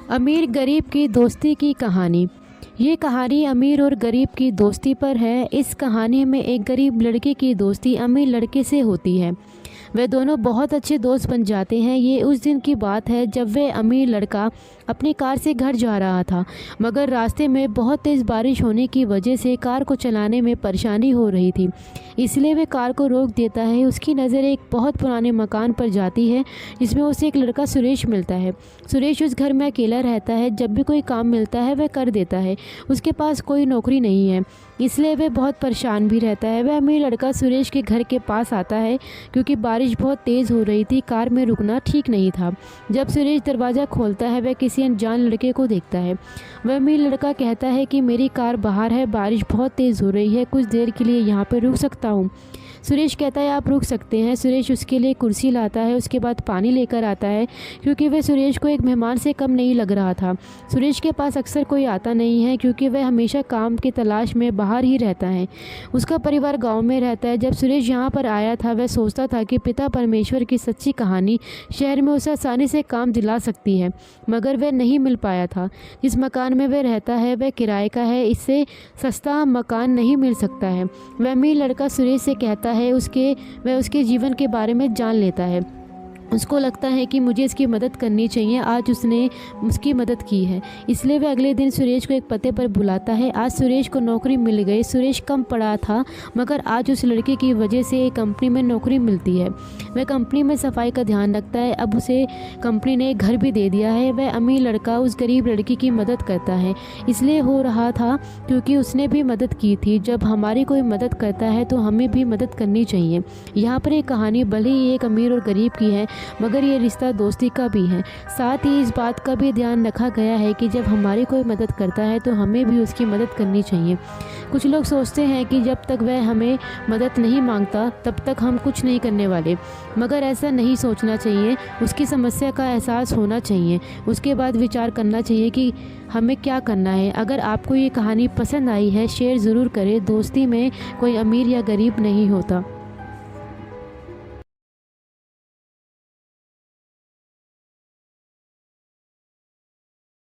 अमीर गरीब की दोस्ती की कहानी। ये कहानी अमीर और गरीब की दोस्ती पर है। इस कहानी में एक गरीब लड़के की दोस्ती अमीर लड़के से होती है। वे दोनों बहुत अच्छे दोस्त बन जाते हैं। ये उस दिन की बात है जब वह अमीर लड़का अपनी कार से घर जा रहा था, मगर रास्ते में बहुत तेज़ बारिश होने की वजह से कार को चलाने में परेशानी हो रही थी। इसलिए वह कार को रोक देता है। उसकी नज़र एक बहुत पुराने मकान पर जाती है जिसमें उसे एक लड़का सुरेश मिलता है। सुरेश उस घर में अकेला रहता है। जब भी कोई काम मिलता है वह कर देता है। उसके पास कोई नौकरी नहीं है, इसलिए वह बहुत परेशान भी रहता है। वह अमीर लड़का सुरेश के घर के पास आता है क्योंकि बारिश बहुत तेज़ हो रही थी। कार में रुकना ठीक नहीं था। जब सुरेश दरवाज़ा खोलता है वह किसी अनजान लड़के को देखता है। वह अमीर लड़का कहता है कि मेरी कार बाहर है, बारिश बहुत तेज़ हो रही है, कुछ देर के लिए यहाँ पर रुक सकता हूँ। सुरेश कहता है आप रुक सकते हैं। सुरेश उसके लिए कुर्सी लाता है, उसके बाद पानी लेकर आता है क्योंकि वह सुरेश को एक मेहमान से कम नहीं लग रहा था। सुरेश के पास अक्सर कोई आता नहीं है क्योंकि वह हमेशा काम की तलाश में बाहर ही रहता है। उसका परिवार गांव में रहता है। जब सुरेश यहाँ पर आया था वह सोचता था कि पिता परमेश्वर की सच्ची कहानी शहर में उसे आसानी से काम दिला सकती है, मगर वह नहीं मिल पाया था। जिस मकान में वह रहता है वह किराए का है, इससे सस्ता मकान नहीं मिल सकता है। वह अमीर लड़का सुरेश से कहता है वह उसके जीवन के बारे में जान लेता है। उसको लगता है कि मुझे इसकी मदद करनी चाहिए। आज उसने उसकी मदद की है, इसलिए वह अगले दिन सुरेश को एक पते पर बुलाता है। आज सुरेश को नौकरी मिल गई। सुरेश कम पढ़ा था, मगर आज उस लड़के की वजह से एक कंपनी में नौकरी मिलती है। वह कंपनी में सफाई का ध्यान रखता है। अब उसे कंपनी ने एक घर भी दे दिया है। वह अमीर लड़का उस गरीब लड़की की मदद करता है। इसलिए हो रहा था क्योंकि उसने भी मदद की थी। जब हमारी कोई मदद करता है तो हमें भी मदद करनी चाहिए। यहाँ पर एक कहानी भले ही एक अमीर और गरीब की है, मगर ये रिश्ता दोस्ती का भी है। साथ ही इस बात का भी ध्यान रखा गया है कि जब हमारी कोई मदद करता है तो हमें भी उसकी मदद करनी चाहिए। कुछ लोग सोचते हैं कि जब तक वह हमें मदद नहीं मांगता तब तक हम कुछ नहीं करने वाले, मगर ऐसा नहीं सोचना चाहिए। उसकी समस्या का एहसास होना चाहिए, उसके बाद विचार करना चाहिए कि हमें क्या करना है। अगर आपको ये कहानी पसंद आई है शेयर ज़रूर करें। दोस्ती में कोई अमीर या गरीब नहीं होता।